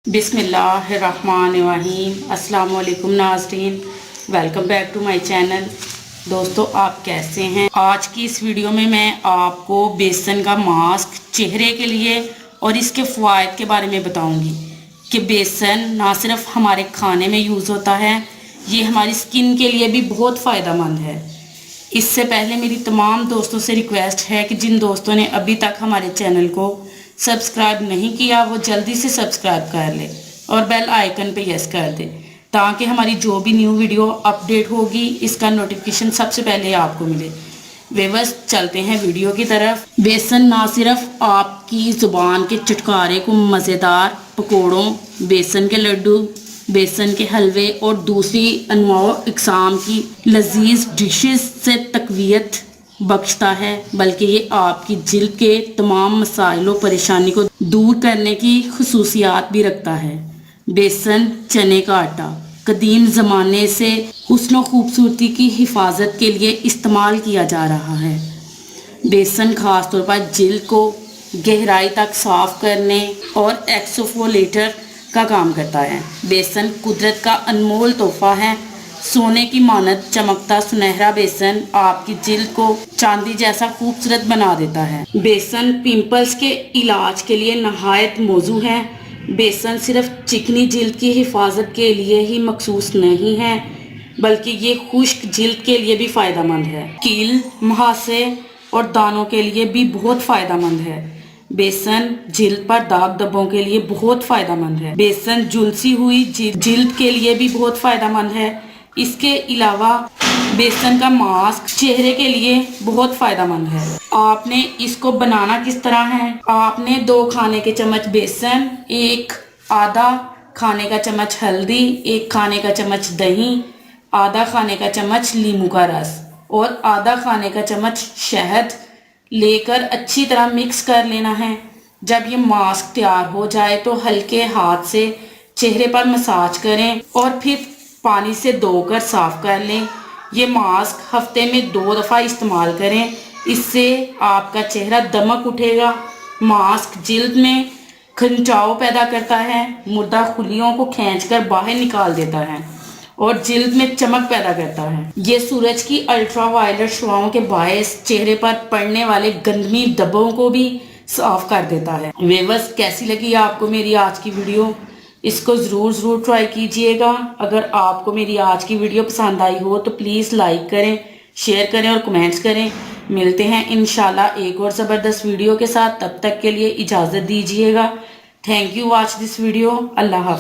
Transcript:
बिस्मिल्लाहिर्रहमानिर्रहीम। अस्सलाम वालेकुम नाज़रीन, welcome back to my channel. दोस्तों, आप कैसे हैं? आज की इस वीडियो में मैं आपको बेसन का मास्क चेहरे के लिए और इसके फ़वाइद के बारे में बताऊंगी कि बेसन ना सिर्फ हमारे खाने में यूज़ होता है, ये हमारी स्किन के लिए भी बहुत फ़ायदेमंद है। इससे पहले मेरी तमाम दोस्तों से रिक्वेस्ट है कि जिन दोस्तों ने अभी तक हमारे चैनल को सब्सक्राइब नहीं किया वो जल्दी से सब्सक्राइब कर ले और बेल आइकन पे यस कर दे, ताकि हमारी जो भी न्यू वीडियो अपडेट होगी इसका नोटिफिकेशन सबसे पहले आपको मिले। व्यूअर्स, चलते हैं वीडियो की तरफ। बेसन ना सिर्फ आपकी ज़ुबान के चटकारे को मज़ेदार पकौड़ों, बेसन के लड्डू, बेसन के हलवे और दूसरी अनवाओ इकसाम की लजीज डिशेस से तकवीत बख्शता है, बल्कि ये आपकी जिल्द के तमाम मसाइलों परेशानी को दूर करने की खसूसियात भी रखता है। बेसन चने का आटा कदीम ज़माने से हुस्न खूबसूरती की हिफाजत के लिए इस्तेमाल किया जा रहा है। बेसन ख़ास तौर पर जिल्द को गहराई तक साफ करने और एक्सफोलिएटर का काम करता है। बेसन कुदरत का अनमोल तोहफा है। सोने की मानद चमकता सुनहरा बेसन आपकी जिल्द को चांदी जैसा खूबसूरत बना देता है। बेसन पिंपल्स के इलाज के लिए नहायत मौजू है। बेसन सिर्फ चिकनी जिल्द की हिफाजत के लिए ही मखसूस नहीं है, बल्कि ये खुश्क जिल्द के लिए भी फ़ायदेमंद है। कील, मुहासे और दानों के लिए भी बहुत फ़ायदेमंद है। बेसन जिल्द पर दाग धब्बों के लिए बहुत फ़ायदेमंद है। बेसन झुलसी हुई जिल्द के लिए भी बहुत फ़ायदेमंद है। इसके अलावा बेसन का मास्क चेहरे के लिए बहुत फ़ायदेमंद है। आपने इसको बनाना किस तरह है? आपने 2 खाने के चम्मच बेसन, 1 आधा खाने का चम्मच हल्दी, 1 खाने का चम्मच दही, आधा खाने का चम्मच नींबू का रस और आधा खाने का चम्मच शहद लेकर अच्छी तरह मिक्स कर लेना है। जब ये मास्क तैयार हो जाए तो हल्के हाथ से चेहरे पर मसाज करें और फिर पानी से धोकर साफ कर लें। ये मास्क हफ्ते में 2 दफ़ा इस्तेमाल करें, इससे आपका चेहरा दमक उठेगा। मास्क जिल्द में खिंचाव पैदा करता है, मुर्दा खुलियों को खींचकर बाहर निकाल देता है और जिल्द में चमक पैदा करता है। ये सूरज की अल्ट्रावायलेट शुआओं के बायस चेहरे पर पड़ने वाले गंदगी धब्बों को भी साफ कर देता है। व्यूअर्स, कैसी लगी आपको मेरी आज की वीडियो? इसको ज़रूर ट्राई कीजिएगा। अगर आपको मेरी आज की वीडियो पसंद आई हो तो प्लीज़ लाइक करें, शेयर करें और कमेंट्स करें। मिलते हैं इंशाल्लाह एक और ज़बरदस्त वीडियो के साथ। तब तक के लिए इजाज़त दीजिएगा। Thank you watch this video. Allah हाफ़िज़।